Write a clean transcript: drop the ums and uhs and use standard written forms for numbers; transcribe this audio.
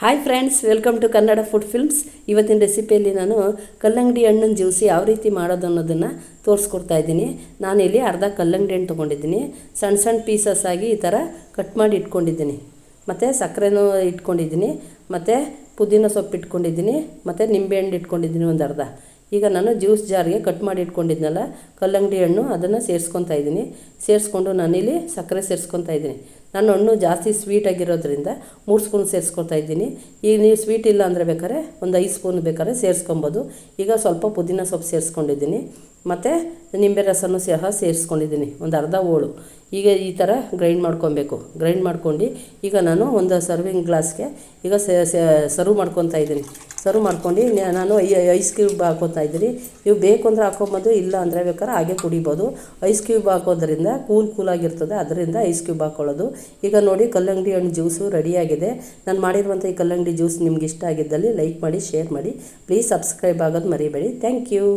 Hi friends, welcome to Kannada food films. ಇವತ್ತಿನ ರೆಸಿಪಿಯಲ್ಲಿ ನಾನು ಕಲ್ಲಂಗಡಿ ಹಣ್ಣಿನ ಜ್ಯೂಸ್ ಯಾವ ರೀತಿ ಮಾಡೋದು ಅನ್ನೋದನ್ನು ತೋರಿಸ್ಕೊಡ್ತಾ ಇದ್ದೀನಿ. ನಾನಿಲ್ಲಿ ಅರ್ಧ ಕಲ್ಲಂಗಡಿ ಹಣ್ಣು ತೊಗೊಂಡಿದ್ದೀನಿ. ಸಣ್ಣ ಸಣ್ಣ ಪೀಸಸ್ ಆಗಿ ಈ ಥರ ಕಟ್ ಮಾಡಿ ಇಟ್ಕೊಂಡಿದ್ದೀನಿ. ಮತ್ತು ಸಕ್ಕರೆನೂ ಇಟ್ಕೊಂಡಿದ್ದೀನಿ, ಮತ್ತು ಪುದೀನ ಸೊಪ್ಪು ಇಟ್ಕೊಂಡಿದ್ದೀನಿ, ಮತ್ತು ನಿಂಬೆಹಣ್ಣು ಇಟ್ಕೊಂಡಿದ್ದೀನಿ ಒಂದು ಅರ್ಧ. ಈಗ ನಾನು ಜ್ಯೂಸ್ ಜಾರ್ಗೆ ಕಟ್ ಮಾಡಿ ಇಟ್ಕೊಂಡಿದ್ನಲ್ಲ ಕಲ್ಲಂಗಡಿ ಹಣ್ಣು, ಅದನ್ನು ಸೇರಿಸ್ಕೊತಾ ಇದ್ದೀನಿ. ಸೇರಿಸ್ಕೊಂಡು ನಾನಿಲ್ಲಿ ಸಕ್ಕರೆ ಸೇರಿಸ್ಕೊತಾ ಇದ್ದೀನಿ. ನಾನು ಹಣ್ಣು ಜಾಸ್ತಿ ಸ್ವೀಟಾಗಿರೋದ್ರಿಂದ 3 ಸ್ಪೂನ್ ಸೇರಿಸ್ಕೊತಾ ಇದ್ದೀನಿ. ಈಗ ನೀವು ಸ್ವೀಟ್ ಇಲ್ಲ ಅಂದರೆ ಬೇಕಾದ್ರೆ ಒಂದು 5 ಸ್ಪೂನ್ ಬೇಕಾದ್ರೆ ಸೇರಿಸ್ಕೊಬೋದು. ಈಗ ಸ್ವಲ್ಪ ಪುದೀನ ಸೊಪ್ಪು ಸೇರಿಸ್ಕೊಂಡಿದ್ದೀನಿ, ಮತ್ತು ನಿಂಬೆ ರಸನೂ ಸಹ ಸೇರಿಸ್ಕೊಂಡಿದ್ದೀನಿ, ಒಂದು ಅರ್ಧ ಹೋಳು. ಈಗ ಈ ಥರ ಗ್ರೈಂಡ್ ಮಾಡ್ಕೊಬೇಕು. ಗ್ರೈಂಡ್ ಮಾಡ್ಕೊಂಡು ಈಗ ನಾನು ಒಂದು ಸರ್ವಿಂಗ್ ಗ್ಲಾಸ್ಗೆ ಈಗ ಸರ್ವ್ ಮಾಡ್ಕೊತಾ ಇದ್ದೀನಿ. ಸರ್ವ್ ಮಾಡ್ಕೊಂಡು ನಾನು ಐಸ್ ಕ್ಯೂಬ್ ಹಾಕೋತಾ ಇದ್ದೀನಿ. ನೀವು ಬೇಕು ಅಂದರೆ ಹಾಕೊಬೋದು, ಇಲ್ಲ ಅಂದರೆ ಬೇಕಾದ್ರೆ ಹಾಗೆ ಕುಡಿಬೋದು. ಐಸ್ ಕ್ಯೂಬ್ ಹಾಕೋದ್ರಿಂದ ಕೂಲಾಗಿರ್ತದೆ, ಅದರಿಂದ ಐಸ್ ಕ್ಯೂಬ್ ಹಾಕ್ಕೊಳ್ಳೋದು. ಈಗ ನೋಡಿ, ಕಲ್ಲಂಗಡಿ ಹಣ್ಣು ಜ್ಯೂಸು ರೆಡಿಯಾಗಿದೆ. ನಾನು ಮಾಡಿರುವಂಥ ಈ ಕಲ್ಲಂಗಡಿ ಜ್ಯೂಸ್ ನಿಮ್ಗೆ ಇಷ್ಟ ಆಗಿದ್ದಲ್ಲಿ ಲೈಕ್ ಮಾಡಿ, ಶೇರ್ ಮಾಡಿ, ಪ್ಲೀಸ್ ಸಬ್ಸ್ಕ್ರೈಬ್ ಆಗೋದು ಮರಿಬೇಡಿ. Thank you.